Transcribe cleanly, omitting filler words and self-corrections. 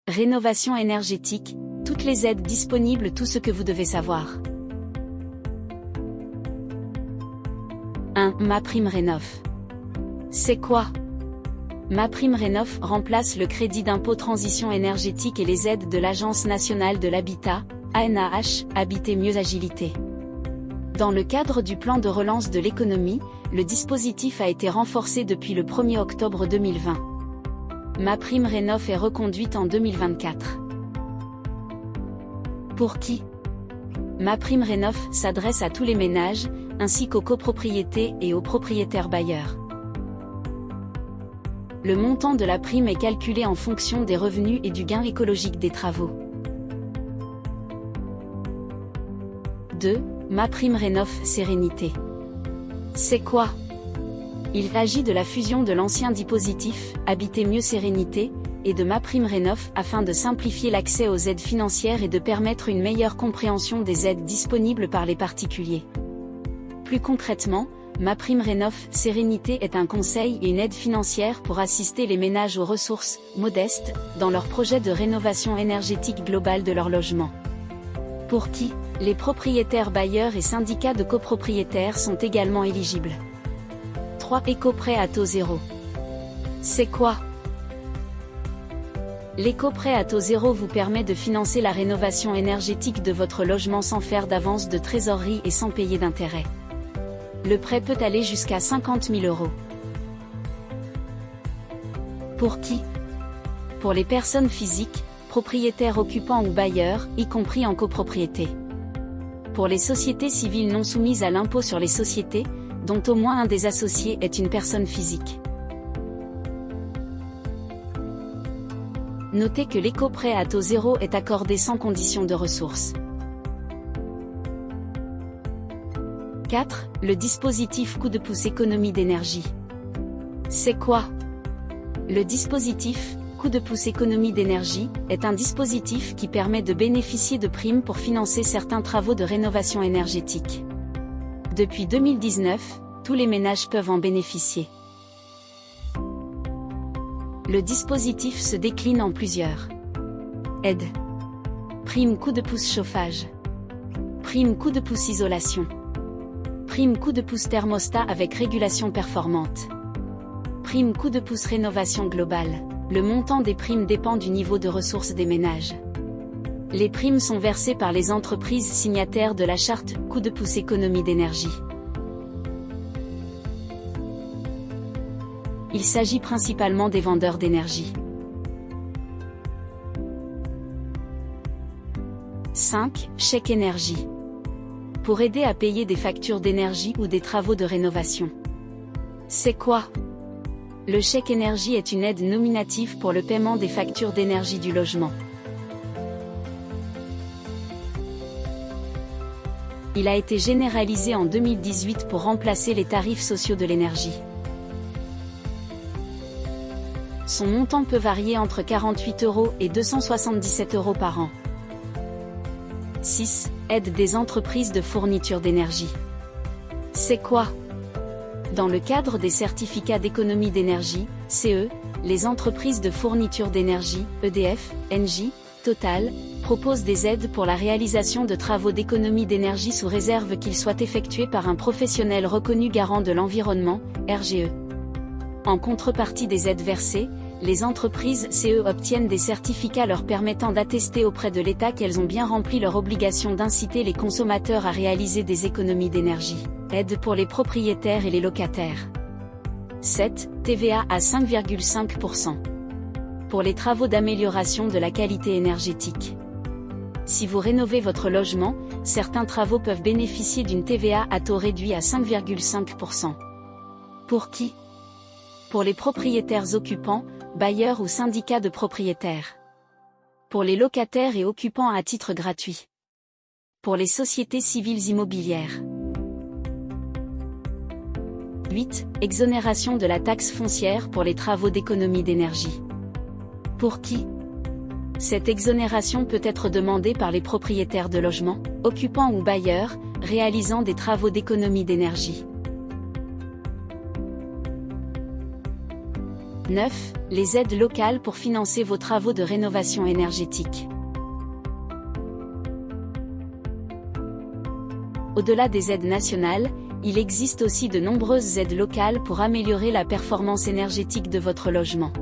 Rénovation énergétique, toutes les aides disponibles, tout ce que vous devez savoir. 1. MaPrimeRénov'. C'est quoi? MaPrimeRénov' remplace le crédit d'impôt transition énergétique et les aides de l'Agence nationale de l'habitat, ANAH, Habiter mieux agilité. Dans le cadre du plan de relance de l'économie, le dispositif a été renforcé depuis le 1er octobre 2020. MaPrimeRénov' est reconduite en 2024. Pour qui? MaPrimeRénov' s'adresse à tous les ménages, ainsi qu'aux copropriétés et aux propriétaires bailleurs. Le montant de la prime est calculé en fonction des revenus et du gain écologique des travaux. 2. MaPrimeRénov' Sérénité. C'est quoi? Il s'agit de la fusion de l'ancien dispositif, Habiter mieux Sérénité, et de MaPrimeRénov' afin de simplifier l'accès aux aides financières et de permettre une meilleure compréhension des aides disponibles par les particuliers. Plus concrètement, MaPrimeRénov' Sérénité est un conseil et une aide financière pour assister les ménages aux ressources modestes dans leur projet de rénovation énergétique globale de leur logement. Pour qui? Les propriétaires bailleurs et syndicats de copropriétaires sont également éligibles. 3. Éco-prêt à taux zéro. C'est quoi? L'éco-prêt à taux zéro vous permet de financer la rénovation énergétique de votre logement sans faire d'avance de trésorerie et sans payer d'intérêt. Le prêt peut aller jusqu'à 50 000 €. Pour qui? Pour les personnes physiques, propriétaires occupants ou bailleurs, y compris en copropriété. Pour les sociétés civiles non soumises à l'impôt sur les sociétés, dont au moins un des associés est une personne physique. Notez que l'éco-prêt à taux zéro est accordé sans condition de ressources. 4. Le dispositif coup de pouce économie d'énergie. C'est quoi? Le dispositif coup de pouce économie d'énergie est un dispositif qui permet de bénéficier de primes pour financer certains travaux de rénovation énergétique. Depuis 2019, tous les ménages peuvent en bénéficier. Le dispositif se décline en plusieurs aides. Prime coup de pouce chauffage. Prime coup de pouce isolation. Prime coup de pouce thermostat avec régulation performante. Prime coup de pouce rénovation globale. Le montant des primes dépend du niveau de ressources des ménages. Les primes sont versées par les entreprises signataires de la charte coup de pouce économie d'énergie. Il s'agit principalement des vendeurs d'énergie. 5. Chèque énergie. Pour aider à payer des factures d'énergie ou des travaux de rénovation. C'est quoi? Le chèque énergie est une aide nominative pour le paiement des factures d'énergie du logement. Il a été généralisé en 2018 pour remplacer les tarifs sociaux de l'énergie. Son montant peut varier entre 48 € et 277 € par an. 6. Aide des entreprises de fourniture d'énergie. C'est quoi? Dans le cadre des certificats d'économie d'énergie, CE, les entreprises de fourniture d'énergie, EDF, Engie, Total, proposent des aides pour la réalisation de travaux d'économie d'énergie sous réserve qu'ils soient effectués par un professionnel reconnu garant de l'environnement, RGE. En contrepartie des aides versées, les entreprises CE obtiennent des certificats leur permettant d'attester auprès de l'État qu'elles ont bien rempli leur obligation d'inciter les consommateurs à réaliser des économies d'énergie. Aide pour les propriétaires et les locataires. 7. TVA à 5,5%. Pour les travaux d'amélioration de la qualité énergétique. Si vous rénovez votre logement, certains travaux peuvent bénéficier d'une TVA à taux réduit à 5,5%. Pour qui? Pour les propriétaires occupants, bailleurs ou syndicats de propriétaires. Pour les locataires et occupants à titre gratuit. Pour les sociétés civiles immobilières. 8. Exonération de la taxe foncière pour les travaux d'économie d'énergie. Pour qui? Cette exonération peut être demandée par les propriétaires de logements, occupants ou bailleurs, réalisant des travaux d'économie d'énergie. 9. Les aides locales pour financer vos travaux de rénovation énergétique. Au-delà des aides nationales, il existe aussi de nombreuses aides locales pour améliorer la performance énergétique de votre logement.